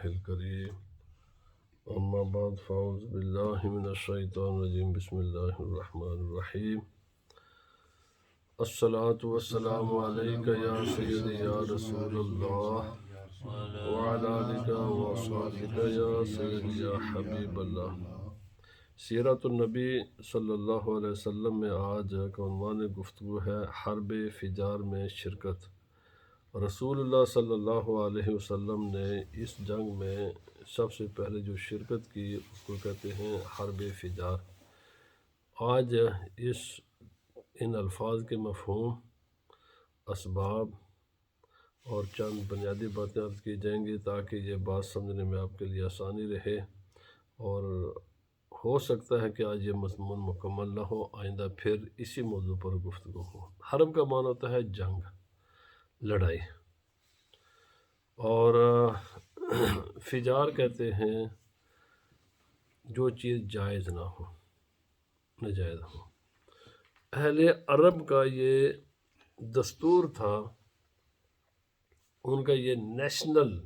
الكريم أما بعد فأعوذ بالله من الشيطان الرجيم بسم الله الرحمن الرحيم الصلاة والسلام عليك يا سيدي يا رسول الله وعلى آلك وأصحابك يا سيدي يا حبيب الله۔ سیرت النبی صلی اللہ علیہ وسلم میں آج کا عنوان گفتگو ہے حرب فجار میں شرکت۔ رسول اللہ صلی اللہ علیہ وسلم نے اس جنگ میں سب سے پہلے جو شرکت کی اس کو کہتے ہیں حرب فجار۔ آج ان الفاظ کے مفہوم، اسباب اور چند بنیادی باتیں عرض کی جائیں گی تاکہ یہ بات سمجھنے میں آپ کے لیے آسانی رہے، اور ہو سکتا ہے کہ آج یہ مضمون مکمل نہ ہو، آئندہ پھر اسی موضوع پر گفتگو ہو۔ حرب کا معنی ہوتا ہے جنگ، لڑائی، اور فجار کہتے ہیں جو چیز جائز نہ ہو، ناجائز ہو۔ اہل عرب کا یہ دستور تھا، ان کا یہ نیشنل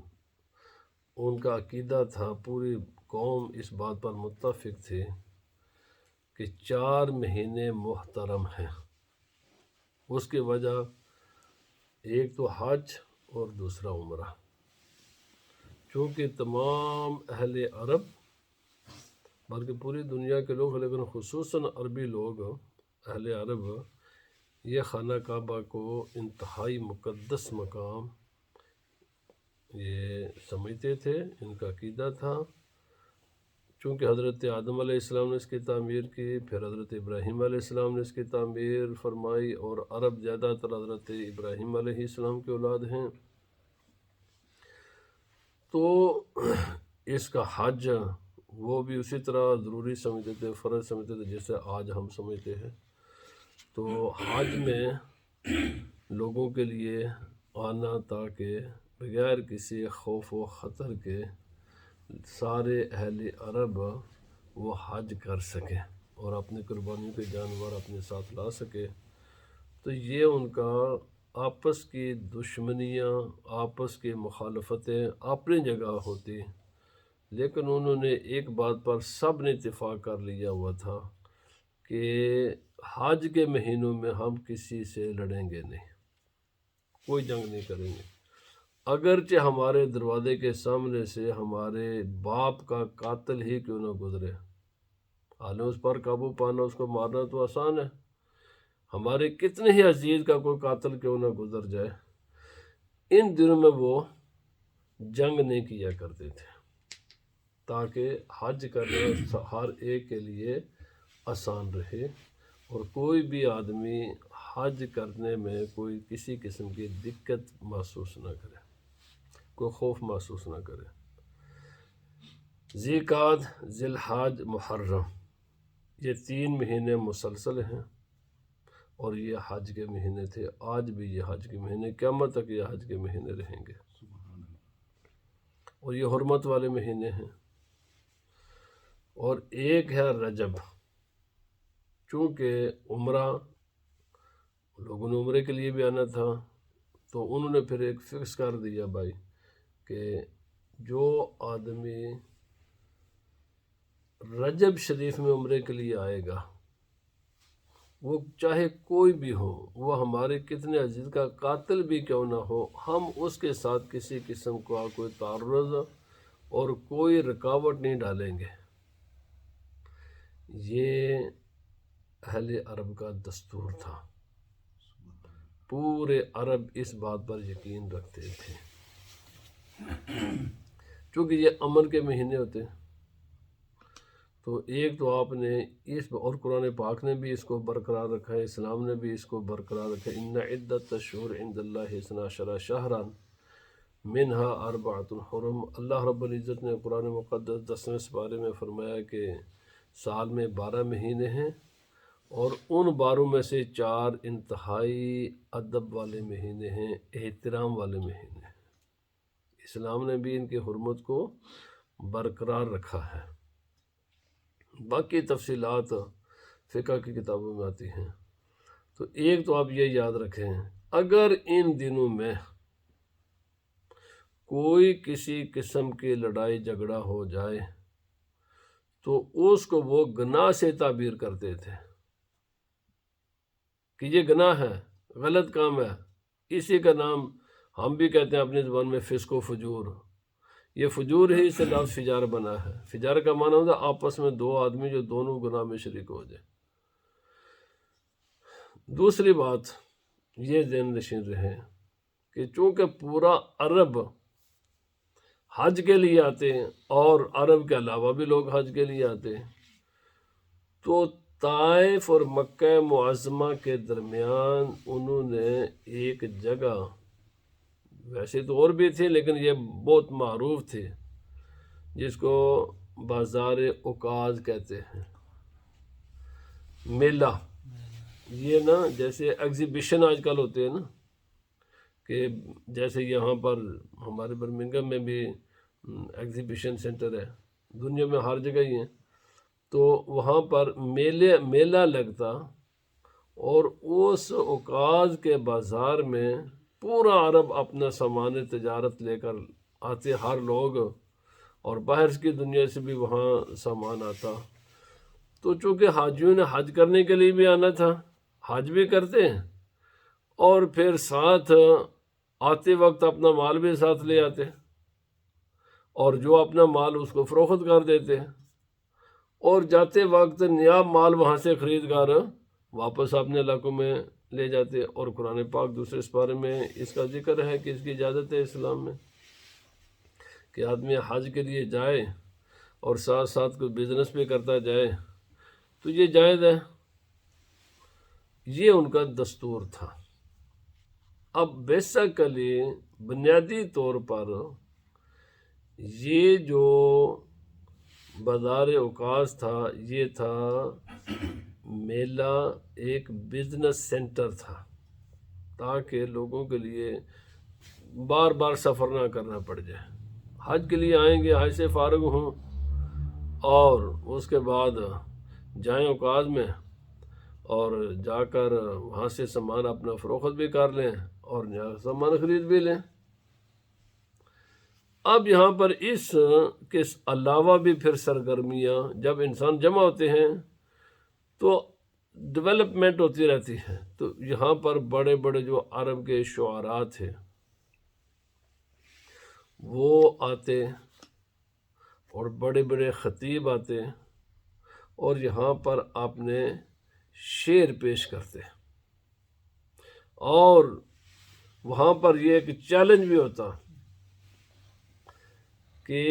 ان کا عقیدہ تھا، پوری قوم اس بات پر متفق تھی کہ 4 مہینے محترم ہیں۔ اس کی وجہ ایک تو حج اور دوسرا عمرہ، چونکہ تمام اہل عرب بلکہ پوری دنیا کے لوگ، لیکن خصوصاً عربی لوگ اہل عرب یہ خانہ کعبہ کو انتہائی مقدس مقام یہ سمجھتے تھے، ان کا عقیدہ تھا۔ چونکہ حضرت آدم علیہ السلام نے اس کی تعمیر کی، پھر حضرت ابراہیم علیہ السلام نے اس کی تعمیر فرمائی، اور عرب زیادہ تر حضرت ابراہیم علیہ السلام کی اولاد ہیں، تو اس کا حج وہ بھی اسی طرح ضروری سمجھتے تھے، فرض سمجھتے تھے جیسے آج ہم سمجھتے ہیں۔ تو حج میں لوگوں کے لیے آنا تاکہ بغیر کسی خوف و خطر کے سارے اہل عرب وہ حج کر سکیں اور اپنی قربانیوں کے جانور اپنے ساتھ لا سکے۔ تو یہ ان کا آپس کی دشمنیاں، آپس کی مخالفتیں اپنی جگہ ہوتی، لیکن انہوں نے ایک بات پر سب نے اتفاق کر لیا ہوا تھا کہ حج کے مہینوں میں ہم کسی سے لڑیں گے نہیں، کوئی جنگ نہیں کریں گے، اگرچہ ہمارے دروازے کے سامنے سے ہمارے باپ کا قاتل ہی کیوں نہ گزرے، حالانکہ اس پر قابو پانا، اس کو مارنا تو آسان ہے، ہمارے کتنے ہی عزیز کا کوئی قاتل کیوں نہ گزر جائے۔ ان دنوں میں وہ جنگ نہیں کیا کرتے تھے تاکہ حج کرنا ہر ایک کے لیے آسان رہے، اور کوئی بھی آدمی حج کرنے میں کوئی کسی قسم کی دقت محسوس نہ کرے، کوئی خوف محسوس نہ کرے۔ ذی القعدہ، ذی الحجہ، محرم، یہ 3 مہینے مسلسل ہیں، اور یہ حج کے مہینے تھے، آج بھی یہ حج کے مہینے، قیامت تک یہ حج کے مہینے رہیں گے، اور یہ حرمت والے مہینے ہیں۔ اور ایک ہے رجب، چونکہ عمرہ لوگوں نے عمرے کے لیے بھی آنا تھا، تو انہوں نے پھر ایک فکس کر دیا بھائی کہ جو آدمی رجب شریف میں عمرے کے لیے آئے گا، وہ چاہے کوئی بھی ہو، وہ ہمارے کتنے عزیز کا قاتل بھی کیوں نہ ہو، ہم اس کے ساتھ کسی قسم کا کوئی تعرض اور کوئی رکاوٹ نہیں ڈالیں گے۔ یہ اہل عرب کا دستور تھا، پورے عرب اس بات پر یقین رکھتے تھے، چونکہ یہ امن کے مہینے ہوتے، تو ایک تو آپ نے اس اور قرآن پاک نے بھی اس کو برقرار رکھا ہے، اسلام نے بھی اس کو برقرار رکھا ہے۔ ان عدۃ الشہور عند اللہ 12 شہرا منہا 4 حرم۔ اللہ رب العزت نے قرآن مقدس 10ویں سپارے میں فرمایا کہ سال میں 12 مہینے ہیں، اور ان 12 میں سے 4 انتہائی ادب والے مہینے ہیں، احترام والے مہینے ہیں۔ اسلام نے بھی ان کی حرمت کو برقرار رکھا ہے۔ باقی تفصیلات فقہ کی کتابوں میں آتی ہیں۔ تو ایک تو آپ یہ یاد رکھیں، اگر ان دنوں میں کوئی کسی قسم کی لڑائی جھگڑا ہو جائے تو اس کو وہ گناہ سے تعبیر کرتے تھے کہ یہ گناہ ہے، غلط کام ہے. اسی کا نام ہم بھی کہتے ہیں اپنی زبان میں فسق و فجور. یہ فجور ہی سے لفظ فجار بنا ہے. فجار کا معنی ہوتا ہے آپس میں دو آدمی جو دونوں گناہ میں شریک ہو جائے. دوسری بات یہ ذہن نشین رہے کہ چونکہ پورا عرب حج کے لیے آتے ہیں اور عرب کے علاوہ بھی لوگ حج کے لیے آتے ہیں، تو طائف اور مکہ معظمہ کے درمیان انہوں نے ایک جگہ، ویسے تو اور بھی تھے لیکن یہ بہت معروف تھے، جس کو بازار عکاظ کہتے ہیں، میلہ. یہ نا جیسے ایگزیبیشن آج کل ہوتے ہیں نا، کہ جیسے یہاں پر ہمارے برمنگھم میں بھی ایگزیبیشن سینٹر ہے، دنیا میں ہر جگہ ہی ہیں، تو وہاں پر میلہ لگتا اور اس عکاظ کے بازار میں پورا عرب اپنا سامان تجارت لے کر آتے، ہر لوگ، اور باہر کی دنیا سے بھی وہاں سامان آتا. تو چونکہ حاجیوں نے حج کرنے کے لیے بھی آنا تھا، حج بھی کرتے ہیں اور پھر ساتھ آتے وقت اپنا مال بھی ساتھ لے آتے، اور جو اپنا مال اس کو فروخت کر دیتے، اور جاتے وقت نیا مال وہاں سے خرید کر واپس اپنے علاقوں میں لے جاتے. اور قرآن پاک دوسرے سپارے میں اس کا ذکر ہے کہ اس کی اجازت ہے اسلام میں کہ آدمی حج کے لیے جائے اور ساتھ ساتھ کوئی بزنس بھی کرتا جائے تو یہ جائز ہے. یہ ان کا دستور تھا. اب بیسیکلی بنیادی طور پر یہ جو بازار عکاظ تھا، یہ تھا میلہ، ایک بزنس سینٹر تھا، تاکہ لوگوں کے لیے بار بار سفر نہ کرنا پڑ جائے. حج کے لیے آئیں گے، حج سے فارغ ہوں اور اس کے بعد جائیں عکاظ میں اور جا کر وہاں سے سامان اپنا فروخت بھی کر لیں اور نیا سامان خرید بھی لیں. اب یہاں پر اس کے علاوہ بھی پھر سرگرمیاں، جب انسان جمع ہوتے ہیں تو ڈیولپمنٹ ہوتی رہتی ہے. تو یہاں پر بڑے بڑے جو عرب کے شعراء تھے وہ آتے اور بڑے بڑے خطیب آتے اور یہاں پر اپنے شعر پیش کرتے، اور وہاں پر یہ ایک چیلنج بھی ہوتا کہ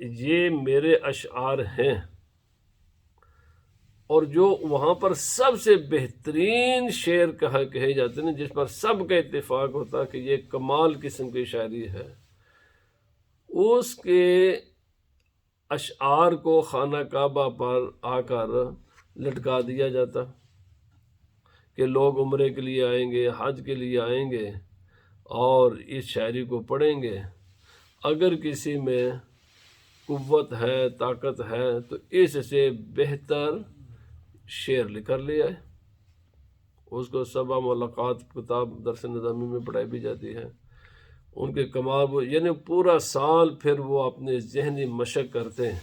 یہ میرے اشعار ہیں، اور جو وہاں پر سب سے بہترین شعر کہے جاتے ہیں، جس پر سب کا اتفاق ہوتا کہ یہ کمال قسم کی شاعری ہے، اس کے اشعار کو خانہ کعبہ پر آ کر لٹکا دیا جاتا کہ لوگ عمرے کے لیے آئیں گے، حج کے لیے آئیں گے اور اس شاعری کو پڑھیں گے. اگر کسی میں قوت ہے، طاقت ہے تو اس سے بہتر شعر لکھ کر لے آئے. اس کو 7 ملاقات کتاب درس نظامی میں پڑھائی بھی جاتی ہے. ان کے کمال وہ، یعنی پورا سال پھر وہ اپنے ذہنی مشق کرتے ہیں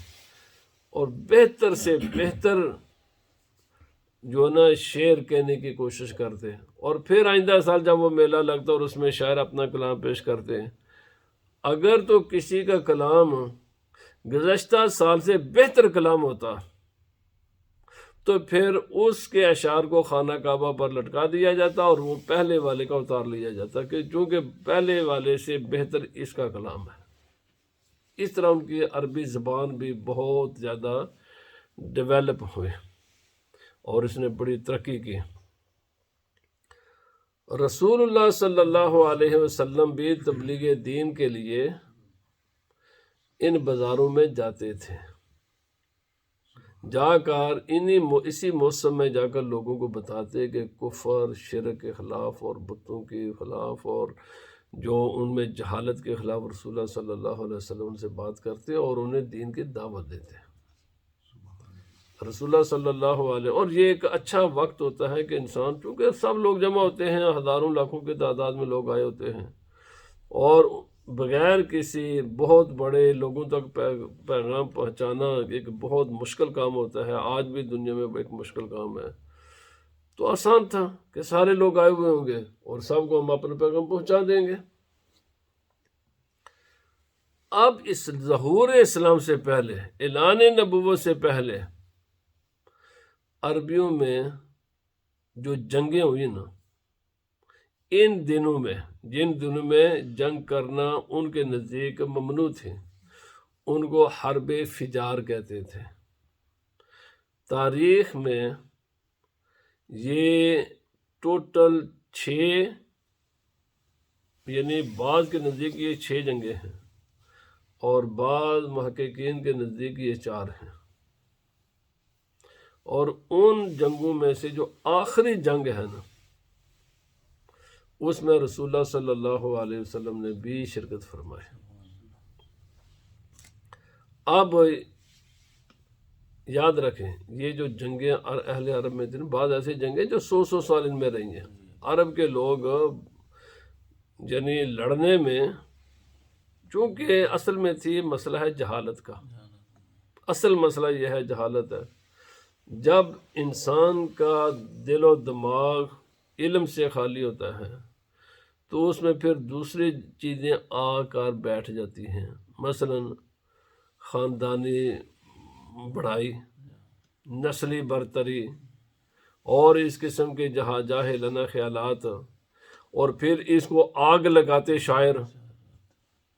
اور بہتر سے بہتر جو نا شعر کہنے کی کوشش کرتے ہیں، اور پھر آئندہ سال جب وہ میلہ لگتا ہے اور اس میں شاعر اپنا کلام پیش کرتے ہیں، اگر تو کسی کا کلام گزشتہ سال سے بہتر کلام ہوتا تو پھر اس کے اشعار کو خانہ کعبہ پر لٹکا دیا جاتا اور وہ پہلے والے کا اتار لیا جاتا کہ چونکہ پہلے والے سے بہتر اس کا کلام ہے. اس طرح ان کی عربی زبان بھی بہت زیادہ ڈیولپ ہوئے اور اس نے بڑی ترقی کی. رسول اللہ صلی اللہ علیہ وسلم بھی تبلیغ دین کے لیے ان بازاروں میں جاتے تھے، جا کر اسی موسم میں جا کر لوگوں کو بتاتے کہ کفر، شرک کے خلاف اور بتوں کے خلاف اور جو ان میں جہالت کے خلاف رسول اللہ صلی اللہ علیہ وسلم سے بات کرتے اور انہیں دین کی دعوت دیتے. رسول اللہ صلی اللہ علیہ، اور یہ ایک اچھا وقت ہوتا ہے کہ انسان، چونکہ سب لوگ جمع ہوتے ہیں، ہزاروں لاکھوں کی تعداد میں لوگ آئے ہوتے ہیں، اور بغیر کسی بہت بڑے لوگوں تک پیغام پہنچانا ایک بہت مشکل کام ہوتا ہے، آج بھی دنیا میں ایک مشکل کام ہے۔ تو آسان تھا کہ سارے لوگ آئے ہوئے ہوں گے اور سب کو ہم اپنا پیغام پہنچا دیں گے۔ اب اس ظہور اسلام سے پہلے، اعلان نبوت سے پہلے، عربیوں میں جو جنگیں ہوئی نا، ان دنوں میں، جن دنوں میں جنگ کرنا ان کے نزدیک ممنوع تھی، ان کو حرب فجار کہتے تھے۔ تاریخ میں یہ ٹوٹل 6، یعنی بعض کے نزدیک یہ 6 جنگیں ہیں اور بعض محققین کے نزدیک یہ 4 ہیں۔ اور ان جنگوں میں سے جو آخری جنگ ہے نا، اس میں رسول اللہ صلی اللہ علیہ وسلم نے بھی شرکت فرمائی۔ اب یاد رکھیں، یہ جو جنگیں اہل عرب میں تھیں، بعض ایسی جنگیں جو 100 سال ان میں رہی ہیں۔ عرب کے لوگ یعنی لڑنے میں، چونکہ اصل میں تھی مسئلہ ہے جہالت کا، اصل مسئلہ یہ ہے جہالت ہے۔ جب انسان کا دل و دماغ علم سے خالی ہوتا ہے تو اس میں پھر دوسری چیزیں آ کر بیٹھ جاتی ہیں، مثلا خاندانی بڑائی، نسلی برتری اور اس قسم کے جاہلانہ خیالات، اور پھر اس کو آگ لگاتے شاعر۔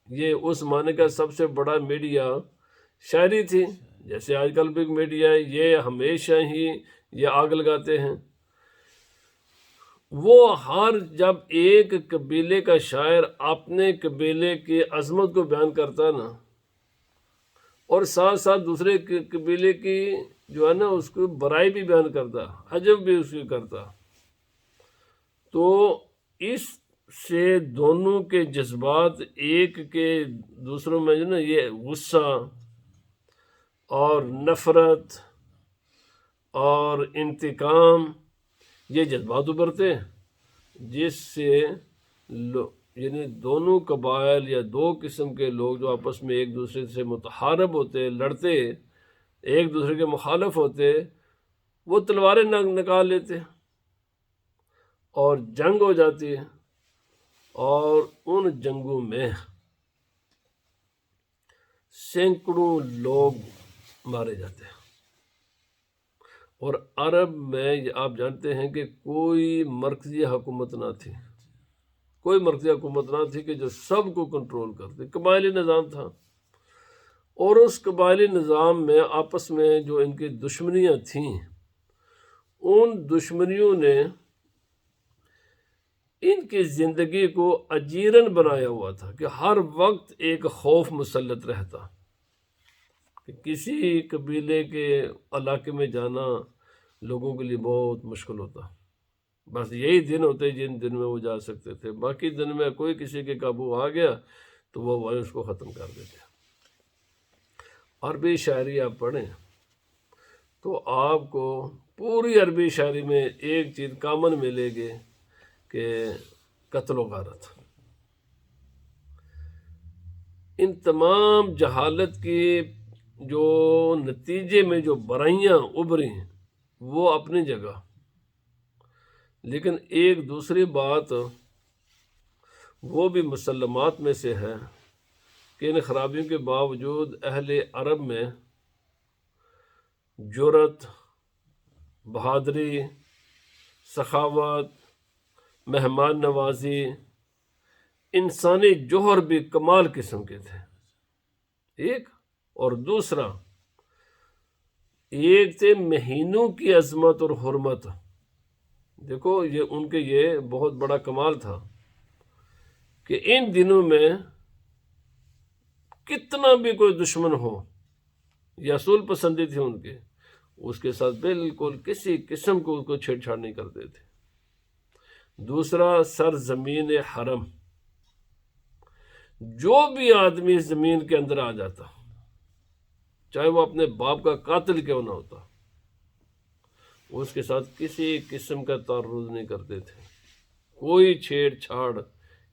یہ اس زمانے کا سب سے بڑا میڈیا شاعری تھی، جیسے آج کل بھی میڈیا ہے، یہ ہمیشہ ہی یہ آگ لگاتے ہیں۔ وہ جب ایک قبیلے کا شاعر اپنے قبیلے کی عظمت کو بیان کرتا نا، اور ساتھ ساتھ دوسرے قبیلے کی جو ہے نا اس کو برائی بھی بیان کرتا، عجب بھی اس کی کرتا، تو اس سے دونوں کے جذبات، ایک کے دوسروں میں جو نا یہ غصہ اور نفرت اور انتقام، یہ جذبات ابھرتے، جس سے یعنی دونوں قبائل یا 2 قسم کے لوگ جو آپس میں ایک دوسرے سے متحارب ہوتے، لڑتے، ایک دوسرے کے مخالف ہوتے، وہ تلواریں نکال لیتے اور جنگ ہو جاتی ہے، اور ان جنگوں میں سینکڑوں لوگ مارے جاتے ہیں۔ اور عرب میں آپ جانتے ہیں کہ کوئی مرکزی حکومت نہ تھی، کوئی مرکزی حکومت نہ تھی کہ جو سب کو کنٹرول کرتے، قبائلی نظام تھا۔ اور اس قبائلی نظام میں آپس میں جو ان کی دشمنیاں تھیں، ان دشمنیوں نے ان کی زندگی کو اجیرن بنایا ہوا تھا کہ ہر وقت ایک خوف مسلط رہتا کہ کسی قبیلے کے علاقے میں جانا لوگوں کے لیے بہت مشکل ہوتا۔ بس یہی دن ہوتے جن دن میں وہ جا سکتے تھے، باقی دن میں کوئی کسی کے قابو آ گیا تو وہ اس کو ختم کر دیتے۔ عربی شاعری آپ پڑھیں تو آپ کو پوری عربی شاعری میں ایک چیز کامن ملے گی کہ قتل و غارت۔ ان تمام جہالت کی جو نتیجے میں جو برائیاں ابھری ہیں وہ اپنی جگہ، لیکن ایک دوسری بات وہ بھی مسلمات میں سے ہے کہ ان خرابیوں کے باوجود اہل عرب میں جرأت، بہادری، سخاوت، مہمان نوازی، انسانی جوہر بھی کمال قسم کے تھے، ایک۔ اور دوسرا، ایک تھے مہینوں کی عظمت اور حرمت۔ دیکھو یہ ان کے یہ بہت بڑا کمال تھا کہ ان دنوں میں کتنا بھی کوئی دشمن ہو، یا اصول پسندی تھی ان کے، اس کے ساتھ بالکل کسی قسم کو چھیڑ چھاڑ نہیں کرتے تھے۔ دوسرا، سرزمین حرم، جو بھی آدمی زمین کے اندر آ جاتا، چاہے وہ اپنے باپ کا قاتل کیوں نہ ہوتا، اس کے ساتھ کسی قسم کا تعرض نہیں کرتے تھے، کوئی چھیڑ چھاڑ،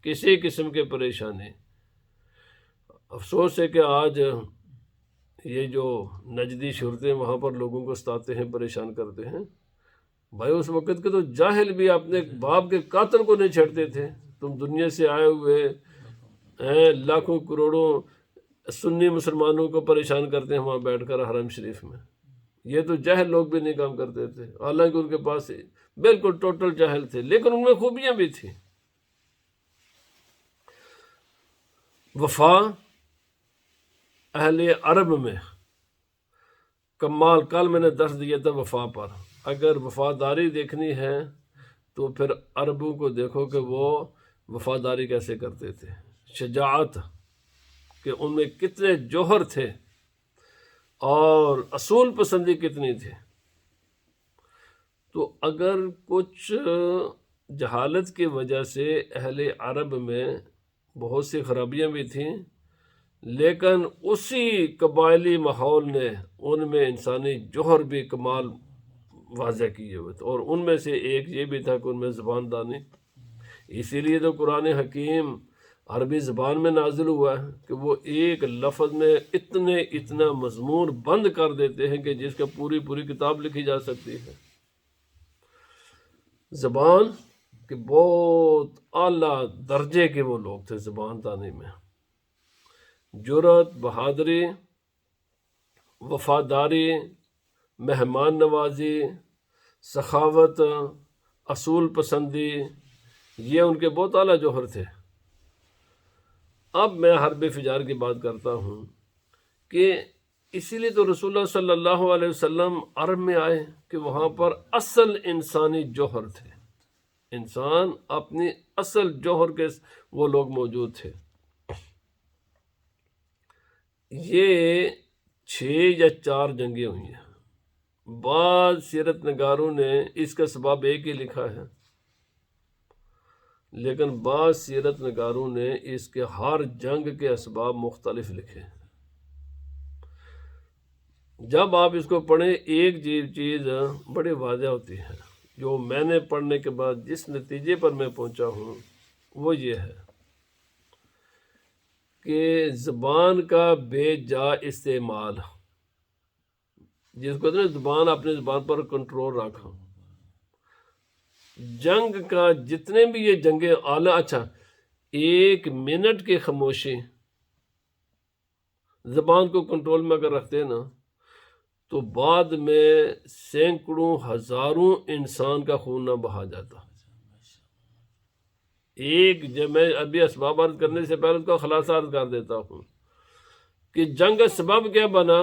کسی قسم کے پریشانی۔ افسوس ہے کہ آج یہ جو نجدی شرطیں وہاں پر لوگوں کو ستاتے ہیں، پریشان کرتے ہیں، بھائی اس وقت کے تو جاہل بھی اپنے باپ کے قاتل کو نہیں چھیڑتے تھے. تم دنیا سے آئے ہوئے ہیں، لاکھوں کروڑوں سنی مسلمانوں کو پریشان کرتے ہیں وہاں بیٹھ کر حرم شریف میں. یہ تو جاہل لوگ بھی نہیں کام کرتے تھے، حالانکہ ان کے پاس بالکل ٹوٹل جاہل تھے، لیکن ان میں خوبیاں بھی تھیں. وفا اہل عرب میں کمال. کل میں نے درس دیا تھا وفا پر. اگر وفاداری دیکھنی ہے تو پھر عربوں کو دیکھو کہ وہ وفاداری کیسے کرتے تھے. شجاعت کہ ان میں کتنے جوہر تھے اور اصول پسندی کتنی تھی. تو اگر کچھ جہالت کی وجہ سے اہل عرب میں بہت سی خرابیاں بھی تھیں، لیکن اسی قبائلی ماحول نے ان میں انسانی جوہر بھی کمال واضح کیے ہوئے تھے. اور ان میں سے ایک یہ بھی تھا کہ ان میں زبان دانی. اسی لیے تو قرآن حکیم عربی زبان میں نازل ہوا ہے کہ وہ ایک لفظ میں اتنا مضمون بند کر دیتے ہیں کہ جس کا پوری کتاب لکھی جا سکتی ہے. زبان کے بہت اعلیٰ درجے کے وہ لوگ تھے زبان دانی میں. جرأت، بہادری، وفاداری، مہمان نوازی، سخاوت، اصول پسندی، یہ ان کے بہت اعلیٰ جوہر تھے. اب میں حرب فجار کی بات کرتا ہوں کہ اسی لیے تو رسول اللہ صلی اللہ علیہ وسلم عرب میں آئے کہ وہاں پر اصل انسانی جوہر تھے. انسان اپنی اصل جوہر کے وہ لوگ موجود تھے. یہ 6 یا 4 جنگیں ہوئی ہیں. بعض سیرت نگاروں نے اس کا سبب ایک ہی لکھا ہے، لیکن بعض سیرت نگاروں نے اس کے ہر جنگ کے اسباب مختلف لکھے. جب آپ اس کو پڑھیں ایک چیز بڑی واضح ہوتی ہے. جو میں نے پڑھنے کے بعد جس نتیجے پر میں پہنچا ہوں وہ یہ ہے کہ زبان کا بے جا استعمال، جس کو کہتے ہیں زبان اپنی زبان پر کنٹرول رکھا. جنگ کا جتنے بھی یہ جنگیں اعلیٰ، اچھا 1 منٹ کی خاموشی زبان کو کنٹرول میں اگر رکھتے ہیں نا تو بعد میں سینکڑوں ہزاروں انسان کا خون نہ بہا جاتا. جب میں ابھی اسباب عرض کرنے سے پہلے اس کا خلاصہ عرض کر دیتا ہوں کہ جنگ کا سبب کیا بنا.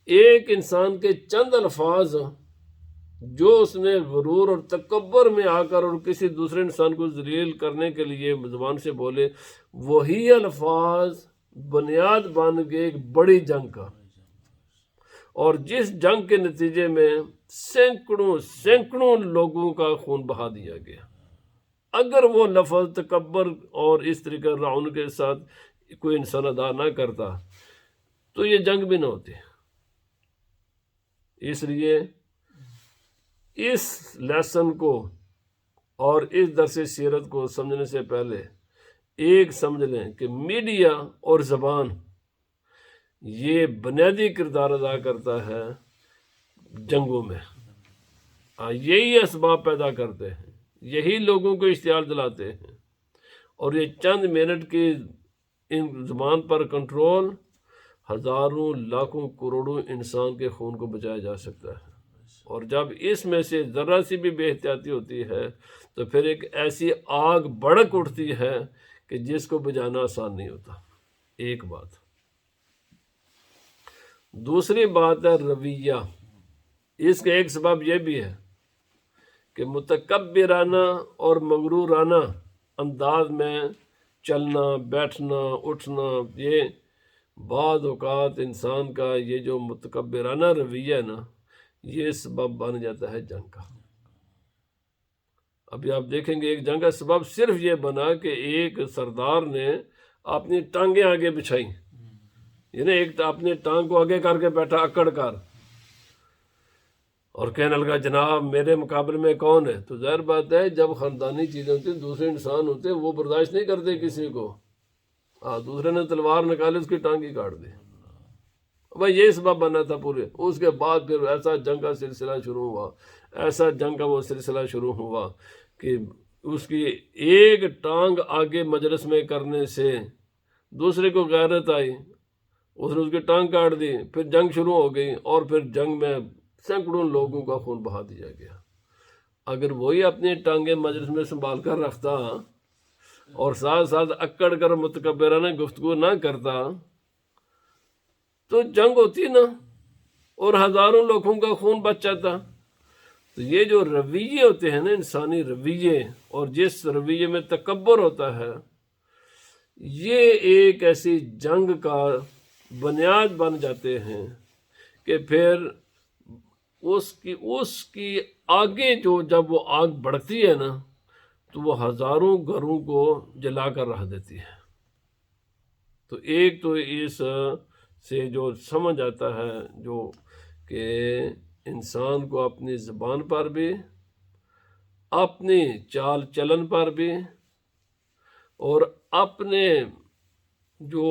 ایک انسان کے چند الفاظ جو اس نے غرور اور تکبر میں آ کر اور کسی دوسرے انسان کو ذلیل کرنے کے لیے زبان سے بولے، وہی الفاظ بنیاد بن گئے ایک بڑی جنگ کا. اور جس جنگ کے نتیجے میں سینکڑوں لوگوں کا خون بہا دیا گیا. اگر وہ لفظ تکبر اور اس طریقے رعون کے ساتھ کوئی انسان ادا نہ کرتا تو یہ جنگ بھی نہ ہوتی. اس لیے اس لیسن کو اور اس درس سیرت کو سمجھنے سے پہلے ایک سمجھ لیں کہ میڈیا اور زبان یہ بنیادی کردار ادا کرتا ہے جنگوں میں. یہی اسباب پیدا کرتے ہیں، یہی لوگوں کو اشتعال دلاتے ہیں. اور یہ چند منٹ کی ان زبان پر کنٹرول ہزاروں لاکھوں کروڑوں انسان کے خون کو بچایا جا سکتا ہے. اور جب اس میں سے ذرا سی بھی بے احتیاطی ہوتی ہے تو پھر ایک ایسی آگ بھڑک اٹھتی ہے کہ جس کو بجھانا آسان نہیں ہوتا. ایک بات. دوسری بات ہے رویہ. اس کا ایک سبب یہ بھی ہے کہ متکبرانہ اور مغرورانہ انداز میں چلنا، بیٹھنا، اٹھنا، یہ بعض اوقات انسان کا یہ جو متکبرانہ رویہ ہے نا، یہ سبب بن جاتا ہے جنگ کا. ابھی آپ دیکھیں گے ایک جنگ کا سبب صرف یہ بنا کہ ایک سردار نے اپنی ٹانگیں آگے بچھائی، یعنی ایک اپنی ٹانگ کو آگے کر کے بیٹھا اکڑ کر اور کہنے لگا جناب میرے مقابلے میں کون ہے. تو ظاہر بات ہے جب خاندانی چیزیں ہوتی ہیں، دوسرے انسان ہوتے ہیں، وہ برداشت نہیں کرتے کسی کو. دوسرے نے تلوار نکالی، اس کی ٹانگ ہی کاٹ دی. بھائی یہ سبب بنا تھا پورے. اس کے بعد پھر ایسا جنگ کا سلسلہ شروع ہوا، ایسا جنگ کا وہ سلسلہ شروع ہوا کہ اس کی ایک ٹانگ آگے مجلس میں کرنے سے دوسرے کو غیرت آئی، اس نے اس کی ٹانگ کاٹ دی. پھر جنگ شروع ہو گئی اور پھر جنگ میں سینکڑوں لوگوں کا خون بہا دیا گیا. اگر وہی اپنی ٹانگیں مجلس میں سنبھال کر رکھتا اور ساتھ ساتھ اکڑ کر متکبرانہ گفتگو نہ کرتا تو جنگ ہوتی نا اور ہزاروں لوگوں کا خون بچ جاتا. تو یہ جو رویے ہوتے ہیں نا، انسانی رویے، اور جس رویے میں تکبر ہوتا ہے، یہ ایک ایسی جنگ کا بنیاد بن جاتے ہیں کہ پھر اس کی آگے جب وہ آگ بڑھتی ہے نا تو وہ ہزاروں گھروں کو جلا کر رکھ دیتی ہے. تو ایک تو اس سے جو سمجھ آتا ہے جو کہ انسان کو اپنی زبان پر بھی، اپنی چال چلن پر بھی، اور اپنے جو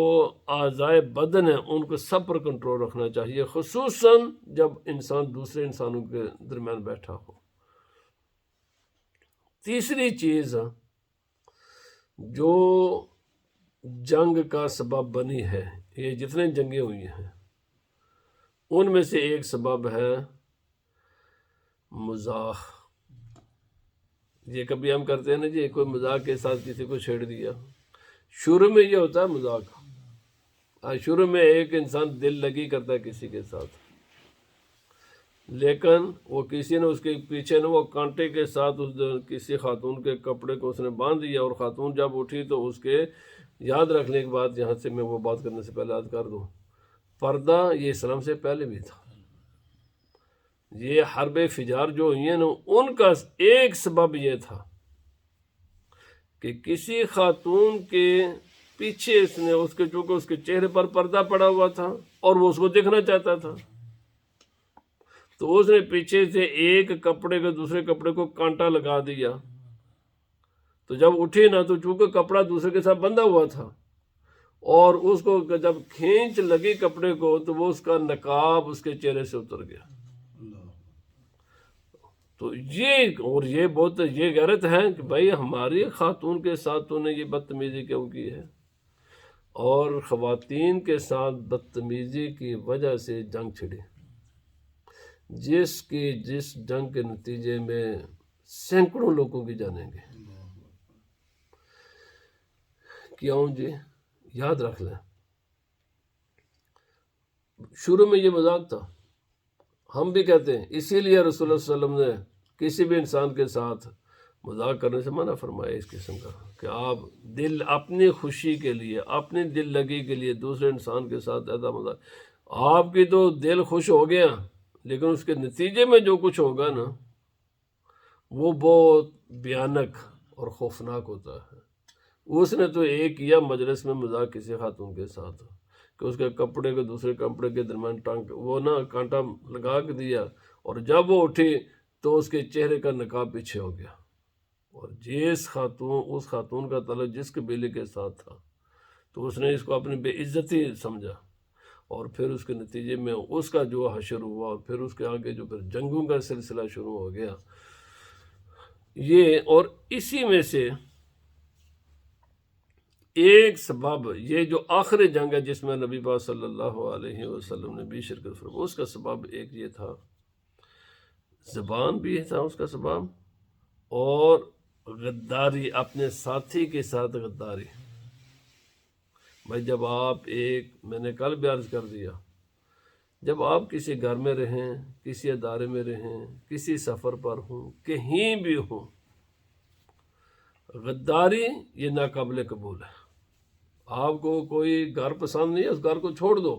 اعضائے بدن ہیں ان کو سب پر کنٹرول رکھنا چاہیے، خصوصاً جب انسان دوسرے انسانوں کے درمیان بیٹھا ہو. تیسری چیز جو جنگ کا سبب بنی ہے، یہ جتنے جنگیں ہوئی ہیں ان میں سے ایک سبب ہے مزاح. یہ کبھی ہم کرتے ہیں نا جی، کوئی مذاق کے ساتھ کسی کو چھیڑ دیا. شروع میں یہ ہوتا ہے مذاق، شروع میں ایک انسان دل لگی کرتا ہے کسی کے ساتھ، لیکن وہ کسی نے اس کے پیچھے وہ کانٹے کے ساتھ کسی خاتون کے کپڑے کو اس نے باندھ دیا، اور خاتون جب اٹھی تو اس کے یاد رکھنے کے بعد، یہاں سے میں وہ بات کرنے سے پہلے یاد کر دوں، پردہ یہ اسلام سے پہلے بھی تھا. یہ حرب فجار جو ہوئی ہیں نا، ان کا ایک سبب یہ تھا کہ کسی خاتون کے پیچھے اس نے چونکہ اس کے چہرے پر پردہ پڑا ہوا تھا اور وہ اس کو دیکھنا چاہتا تھا، تو اس نے پیچھے سے ایک کپڑے کے دوسرے کپڑے کو کانٹا لگا دیا. تو جب اٹھی نا تو چونکہ کپڑا دوسرے کے ساتھ بندھا ہوا تھا، اور اس کو جب کھینچ لگی کپڑے کو تو وہ اس کا نقاب اس کے چہرے سے اتر گیا. تو یہ بہت یہ غیرت ہے کہ بھائی ہماری خاتون کے ساتھ تو نے یہ بدتمیزی کیوں کی ہے. اور خواتین کے ساتھ بدتمیزی کی وجہ سے جنگ چھڑی، جس جنگ کے نتیجے میں سینکڑوں لوگوں کی جانیں گے. کیوں جی؟ یاد رکھ لیں، شروع میں یہ مذاق تھا. ہم بھی کہتے ہیں، اسی لیے رسول اللہ صلی اللہ علیہ وسلم نے کسی بھی انسان کے ساتھ مذاق کرنے سے منع فرمایا اس قسم کا، کہ آپ اپنی خوشی کے لیے، اپنی دل لگی کے لیے دوسرے انسان کے ساتھ ایسا مذاق، آپ کی تو دل خوش ہو گیا لیکن اس کے نتیجے میں جو کچھ ہوگا نا وہ بہت بھیانک اور خوفناک ہوتا ہے. اس نے تو ایک کیا مجلس میں مذاق کسی خاتون کے ساتھ کہ اس کے کپڑے کو دوسرے کپڑے کے درمیان کانٹا لگا کے دیا، اور جب وہ اٹھی تو اس کے چہرے کا نقاب پیچھے ہو گیا. اور اس خاتون کا تعلق جس قبیلے کے ساتھ تھا تو اس نے اس کو اپنی بے عزتی سمجھا، اور پھر اس کے نتیجے میں اس کا جو حشر ہوا، پھر اس کے آگے جو پھر جنگوں کا سلسلہ شروع ہو گیا. اور اسی میں سے ایک سبب یہ جو آخری جنگ ہے جس میں نبی پاک صلی اللہ علیہ وسلم نے بھی شرکت فرمائی، اس کا سبب ایک یہ تھا، زبان بھی تھا اس کا سبب، اور غداری، اپنے ساتھی کے ساتھ غداری. بھائی جب آپ میں نے کل بھی عرض کر دیا، جب آپ کسی گھر میں رہیں، کسی ادارے میں رہیں، کسی سفر پر ہوں، کہیں بھی ہوں، غداری یہ ناقابل قبول ہے. آپ کو کوئی گھر پسند نہیں ہے، اس گھر کو چھوڑ دو.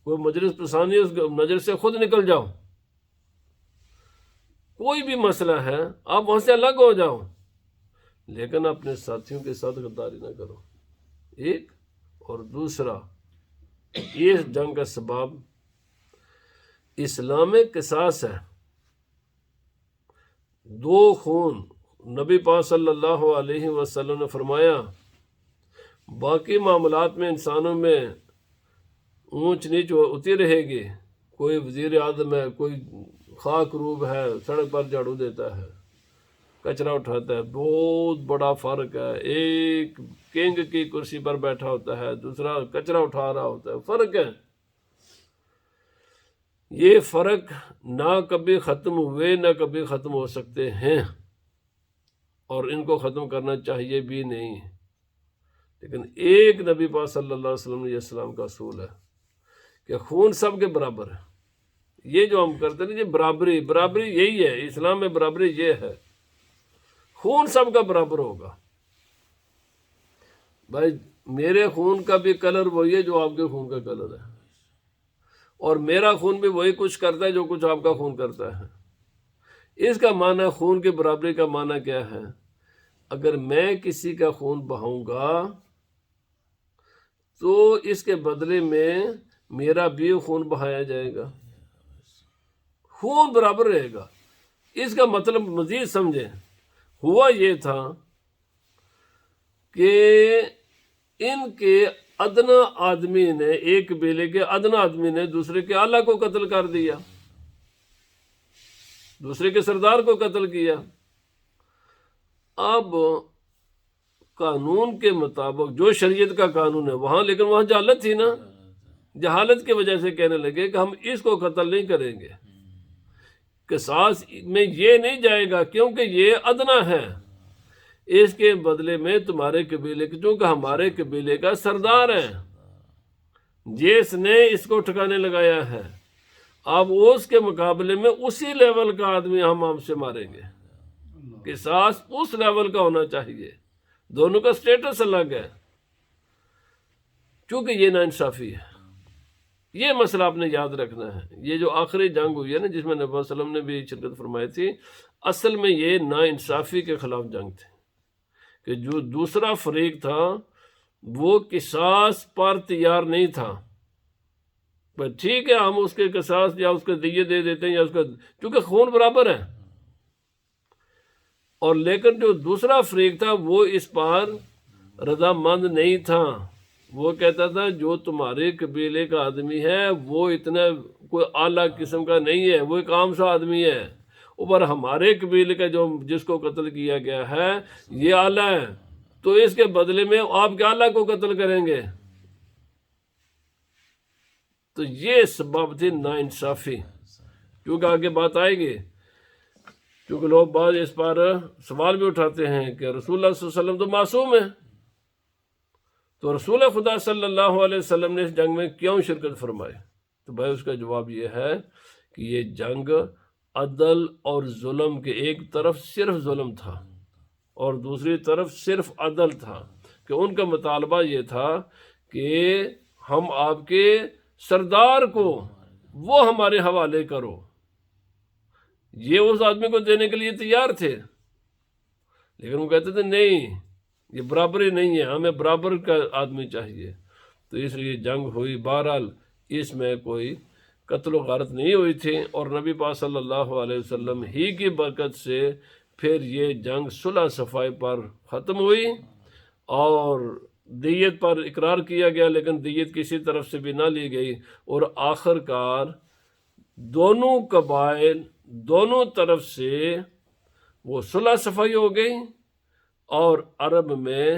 کوئی مجلس پسند نہیں ہے، اس مجلس سے خود نکل جاؤ. کوئی بھی مسئلہ ہے آپ وہاں سے الگ ہو جاؤ، لیکن اپنے ساتھیوں کے ساتھ غداری نہ کرو. ایک اور دوسرا، یہ جنگ کا سبب اسلام قصاص ہے. 2 خون، نبی پاک صلی اللہ علیہ وسلم نے فرمایا باقی معاملات میں انسانوں میں اونچ نیچ ہوتی رہے گی. کوئی وزیر اعظم ہے، کوئی خاک روب ہے، سڑک پر جھاڑو دیتا ہے، کچرا اٹھاتا ہے. بہت بڑا فرق ہے. ایک کنگ کی کرسی پر بیٹھا ہوتا ہے، دوسرا کچرا اٹھا رہا ہوتا ہے. فرق ہے. یہ فرق نہ کبھی ختم ہوئے نہ کبھی ختم ہو سکتے ہیں، اور ان کو ختم کرنا چاہیے بھی نہیں. لیکن ایک نبی پاک صلی اللہ علیہ وسلم نے یہ اسلام کا اصول ہے کہ خون سب کے برابر ہے. یہ جو ہم کرتے ہیں یہ برابری یہی ہے. اسلام میں برابری یہ ہے، خون سب کا برابر ہوگا. بھائی میرے خون کا بھی کلر وہی ہے جو آپ کے خون کا کلر ہے، اور میرا خون بھی وہی کچھ کرتا ہے جو کچھ آپ کا خون کرتا ہے. اس کا معنی خون کی برابری کا معنی کیا ہے؟ اگر میں کسی کا خون بہاؤں گا تو اس کے بدلے میں میرا بھی خون بہایا جائے گا. خون برابر رہے گا. اس کا مطلب مزید سمجھیں. ہوا یہ تھا کہ ان کے ادنا آدمی نے، ایک قبیلے کے ادنا آدمی نے دوسرے کے اعلیٰ کو قتل کر دیا، دوسرے کے سردار کو قتل کیا. اب قانون کے مطابق جو شریعت کا قانون ہے وہاں، لیکن وہاں جہالت تھی نا. جہالت کی وجہ سے کہنے لگے کہ ہم اس کو قتل نہیں کریں گے، قصاص میں یہ نہیں جائے گا کیونکہ یہ ادنا ہے. اس کے بدلے میں تمہارے قبیلے کے، چونکہ ہمارے قبیلے کا سردار ہے جس نے اس کو ٹھکانے لگایا ہے، اب اس کے مقابلے میں اسی لیول کا آدمی ہم سے ماریں گے. قصاص اس لیول کا ہونا چاہیے. دونوں کا سٹیٹس الگ ہے. چونکہ یہ ناانصافی ہے. یہ مسئلہ آپ نے یاد رکھنا ہے. یہ جو آخری جنگ ہوئی ہے نا، جس میں نبی صلی اللہ علیہ وسلم نے بھی شرکت فرمائی تھی، اصل میں یہ ناانصافی کے خلاف جنگ تھی کہ جو دوسرا فریق تھا وہ قصاص پر تیار نہیں تھا. بس ٹھیک ہے، ہم اس کے قصاص یا اس کے دیے دے دیتے ہیں، یا اس کا، چونکہ خون برابر ہے. اور لیکن جو دوسرا فریق تھا وہ اس پر رضامند نہیں تھا. وہ کہتا تھا جو تمہارے قبیلے کا آدمی ہے وہ اتنا کوئی اعلیٰ قسم کا نہیں ہے، وہ ایک عام سا آدمی ہے. اوپر ہمارے قبیلے کا جس کو قتل کیا گیا ہے یہ اعلیٰ ہے، تو اس کے بدلے میں آپ کے اعلیٰ کو قتل کریں گے. تو یہ سبب تھی ناانصافی. کیونکہ آگے بات آئے گی، کیونکہ لوگ بعض اس پر سوال بھی اٹھاتے ہیں کہ رسول اللہ صلی اللہ علیہ وسلم تو معصوم ہے، تو رسول خدا صلی اللہ علیہ وسلم نے اس جنگ میں کیوں شرکت فرمائی؟ تو بھائی اس کا جواب یہ ہے کہ یہ جنگ عدل اور ظلم کے، ایک طرف صرف ظلم تھا اور دوسری طرف صرف عدل تھا. کہ ان کا مطالبہ یہ تھا کہ ہم آپ کے سردار کو وہ ہمارے حوالے کرو. یہ اس آدمی کو دینے کے لیے تیار تھے، لیکن وہ کہتے تھے نہیں، یہ برابری نہیں ہے، ہمیں برابر کا آدمی چاہیے. تو اس لیے جنگ ہوئی. بہرحال اس میں کوئی قتل و غارت نہیں ہوئی تھی، اور نبی پاک صلی اللہ علیہ وسلم ہی کی برکت سے پھر یہ جنگ صلح صفائی پر ختم ہوئی، اور دیت پر اقرار کیا گیا، لیکن دیت کسی طرف سے بھی نہ لی گئی. اور آخر کار دونوں قبائل، دونوں طرف سے وہ صلح صفائی ہو گئی، اور عرب میں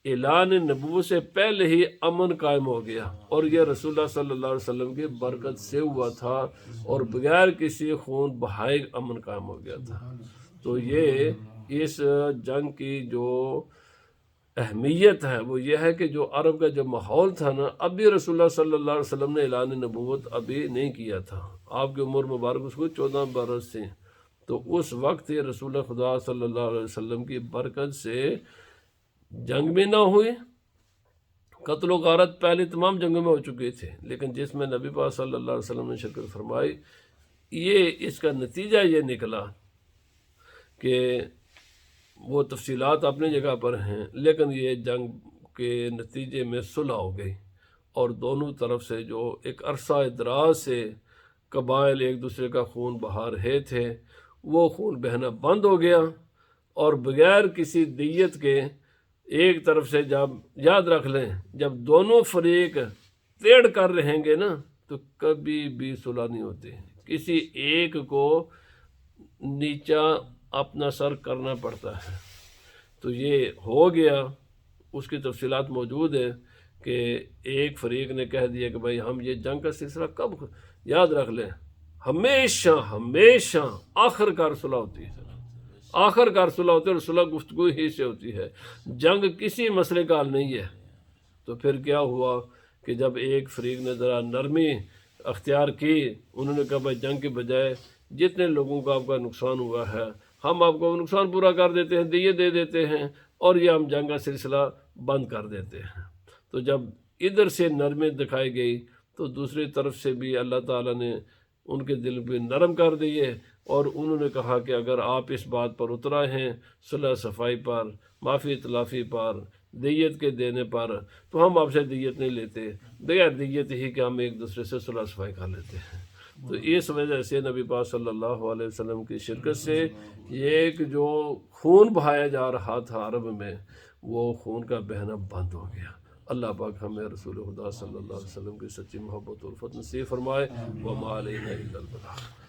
اعلان نبوت سے پہلے ہی امن قائم ہو گیا. اور یہ رسول اللہ صلی اللہ علیہ وسلم کی برکت سے ہوا تھا، اور بغیر کسی خون بہائے امن قائم ہو گیا تھا. تو یہ اس جنگ کی جو اہمیت ہے وہ یہ ہے کہ جو عرب کا جو ماحول تھا نا، ابھی رسول اللہ صلی اللہ علیہ وسلم نے اعلان نبوت ابھی نہیں کیا تھا. آپ کی عمر مبارک اس کو 14 برس تھی. تو اس وقت یہ رسول خدا صلی اللہ علیہ وسلم کی برکت سے جنگ بھی نہ ہوئی. قتل و غارت پہلے تمام جنگوں میں ہو چکی تھے، لیکن جس میں نبی پاک صلی اللہ علیہ وسلم نے شرکت فرمائی، اس کا نتیجہ یہ نکلا کہ وہ تفصیلات اپنی جگہ پر ہیں، لیکن یہ جنگ کے نتیجے میں صلح ہو گئی، اور دونوں طرف سے جو ایک عرصہ دراز سے قبائل ایک دوسرے کا خون بہا رہے تھے، وہ خون بہنا بند ہو گیا، اور بغیر کسی دیت کے ایک طرف سے جب یاد رکھ لیں جب دونوں فریق ٹریڈ کر رہیں گے نا تو کبھی بھی صلح نہیں ہوتی، کسی ایک کو نیچا اپنا سر کرنا پڑتا ہے۔ تو یہ ہو گیا، اس کی تفصیلات موجود ہیں کہ ایک فریق نے کہہ دیا کہ بھائی ہم یہ جنگ کا سلسلہ کب، یاد رکھ لیں ہمیشہ ہمیشہ آخر کار صلح ہوتی ہے، آخر کار صلح ہوتی ہے، اور صلح گفتگو ہی سے ہوتی ہے، جنگ کسی مسئلے کا حل نہیں ہے۔ تو پھر کیا ہوا کہ جب ایک فریق نے ذرا نرمی اختیار کی، انہوں نے کہا بھائی جنگ کے بجائے جتنے لوگوں کا آپ کا نقصان ہوا ہے ہم آپ کو نقصان پورا کر دیتے ہیں، دیے دے دیتے ہیں، اور یہ ہم جنگ کا سلسلہ بند کر دیتے ہیں۔ تو جب ادھر سے نرمی دکھائی گئی تو دوسری طرف سے بھی اللہ تعالیٰ نے ان کے دل پہ نرم کر دیے، اور انہوں نے کہا کہ اگر آپ اس بات پر اترا ہیں صلح صفائی پر، معافی تلافی پر، دیت کے دینے پر، تو ہم آپ سے دیت نہیں لیتے، بغیر دیت ہی کہ ہم ایک دوسرے سے صلح صفائی کر لیتے ہیں۔ تو اس وجہ سے نبی پاک صلی اللہ علیہ وسلم کی شرکت سے یہ ایک جو خون بہایا جا رہا تھا عرب میں، وہ خون کا بہنا بند ہو گیا۔ اللہ پاک ہمیں رسول خدا صلی اللہ علیہ وسلم کی سچی محبت و الفت نصیب فرمائے۔ وما علینا الا البلاغ۔